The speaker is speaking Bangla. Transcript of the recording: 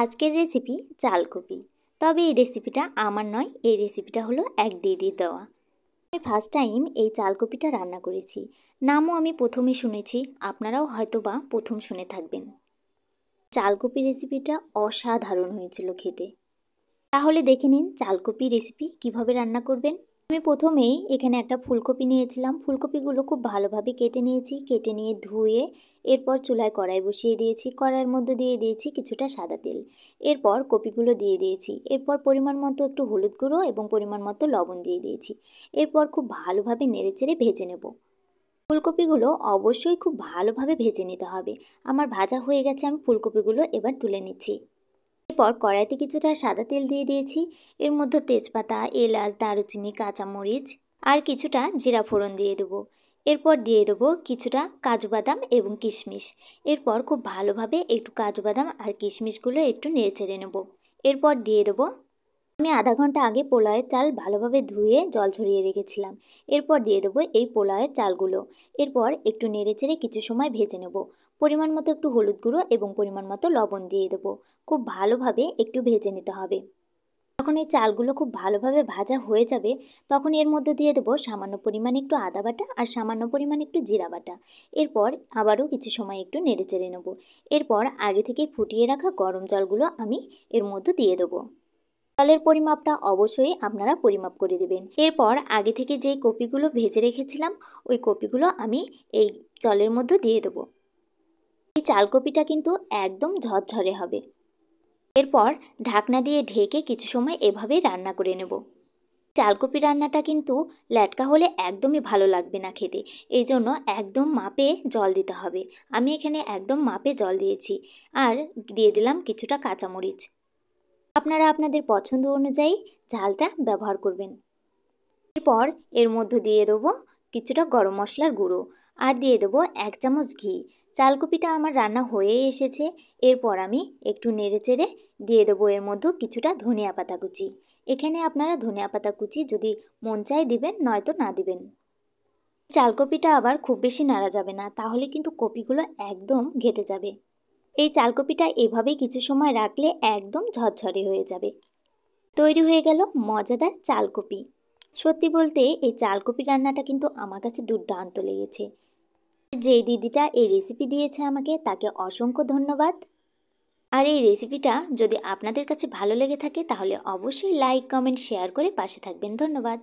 আজকের রেসিপি চালকপি। তবে এই রেসিপিটা আমার নয়, এই রেসিপিটা হলো এক দিদির দেওয়া। আমি ফার্স্ট টাইম এই চালকপিটা রান্না করেছি। নামও আমি প্রথমে শুনেছি, আপনারাও হয়তো বা প্রথম শুনে থাকবেন। চালকপি রেসিপিটা অসাধারণ হয়েছিল খেতে। তাহলে দেখে নিন চালকপি রেসিপি কিভাবে রান্না করবেন। আমি প্রথমেই এখানে একটা ফুলকপি নিয়েছিলাম। ফুলকপিগুলো খুব ভালোভাবে কেটে নিয়েছি, কেটে নিয়ে ধুয়ে এরপর চুলায় কড়াই বসিয়ে দিয়েছি। কড়াইয়ের মধ্যে দিয়ে দিয়েছি কিছুটা সাদা তেল। এরপর কপিগুলো দিয়ে দিয়েছি। এরপর পরিমাণ মতো একটু হলুদ গুঁড়ো এবং পরিমাণ মতো লবণ দিয়ে দিয়েছি। এরপর খুব ভালোভাবে নেড়েচেড়ে ভেজে নেব। ফুলকপিগুলো অবশ্যই খুব ভালোভাবে ভেজে নিতে হবে। আমার ভাজা হয়ে গেছে, আমি ফুলকপিগুলো এবার তুলে নিচ্ছি। এরপর কড়াইতে কিছুটা সাদা তেল দিয়ে দিয়েছি। এর মধ্যে তেজপাতা, এলাচ, দারুচিনি, কাঁচামরিচ আর কিছুটা জিরা ফোড়ন দিয়ে দেবো। এরপর দিয়ে দেবো কিছুটা কাজু বাদাম এবং কিশমিশ। এরপর খুব ভালোভাবে একটু কাজু বাদাম আর কিশমিশগুলো একটু নেড়েচেড়ে নেব। এরপর দিয়ে দেবো, আমি আধা ঘন্টা আগে পোলাওয়ের চাল ভালোভাবে ধুয়ে জল ঝরিয়ে রেখেছিলাম। এরপর দিয়ে দেবো এই পোলাওয়ের চালগুলো। এরপর একটু নেড়েচেড়ে কিছু সময় ভেজে নেব। পরিমাণ মতো একটু হলুদ গুঁড়ো এবং পরিমাণ মতো লবণ দিয়ে দেবো। খুব ভালোভাবে একটু ভেজে নিতে হবে। যখন এই চালগুলো খুব ভালোভাবে ভাজা হয়ে যাবে, তখন এর মধ্যে দিয়ে দেবো সামান্য পরিমাণে একটু আদা বাটা আর সামান্য পরিমাণে একটু জিরা বাটা। এরপর আবারও কিছু সময় একটু নেড়েচেড়ে নেব। এরপর আগে থেকে ফুটিয়ে রাখা গরম জলগুলো আমি এর মধ্যে দিয়ে দেবো। জলের পরিমাপটা অবশ্যই আপনারা পরিমাপ করে দেবেন। এরপর আগে থেকে যেই কপিগুলো ভেজে রেখেছিলাম, ওই কপিগুলো আমি এই জলের মধ্যে দিয়ে দেবো। এই চালকপিটা কিন্তু একদম ঝরঝরে হবে। এরপর ঢাকনা দিয়ে ঢেকে কিছু সময় এভাবেই রান্না করে নেব। চালকপি রান্নাটা কিন্তু ল্যাটকা হলে একদমই ভালো লাগবে না খেতে, এই জন্য একদম মাপে জল দিতে হবে। আমি এখানে একদম মাপে জল দিয়েছি আর দিয়ে দিলাম কিছুটা কাঁচামরিচ। আপনারা আপনাদের পছন্দ অনুযায়ী ঝালটা ব্যবহার করবেন। এরপর এর মধ্যে দিয়ে দেবো কিছুটা গরম মশলার গুঁড়ো আর দিয়ে দেবো 1 চামচ ঘি। চালকপিটা আমার রান্না হয়ে এসেছে। এরপর আমি একটু নেড়েচেড়ে দিয়ে দেবো এর মধ্যে কিছুটা ধনিয়া পাতা কুচি। এখানে আপনারা ধনিয়া পাতা কুচি যদি মন চায় দিবেন, নয়তো না দিবেন। চালকপিটা আবার খুব বেশি নাড়া যাবে না, তাহলে কিন্তু কপিগুলো একদম ঘেটে যাবে। এই চালকপিটা এভাবেই কিছু সময় রাখলে একদম ঝরঝরে হয়ে যাবে। তৈরি হয়ে গেল মজাদার চালকপি। সত্যি বলতে এই চালকপি রান্নাটা কিন্তু আমার কাছে দুর্দান্ত লেগেছে। যে দিদিটা এই রেসিপি দিয়েছে আমাকে, তাকে অসংখ্য ধন্যবাদ। আর এই রেসিপিটা যদি আপনাদের কাছে ভালো লেগে থাকে, তাহলে অবশ্যই লাইক, কমেন্ট, শেয়ার করে পাশে থাকবেন। ধন্যবাদ।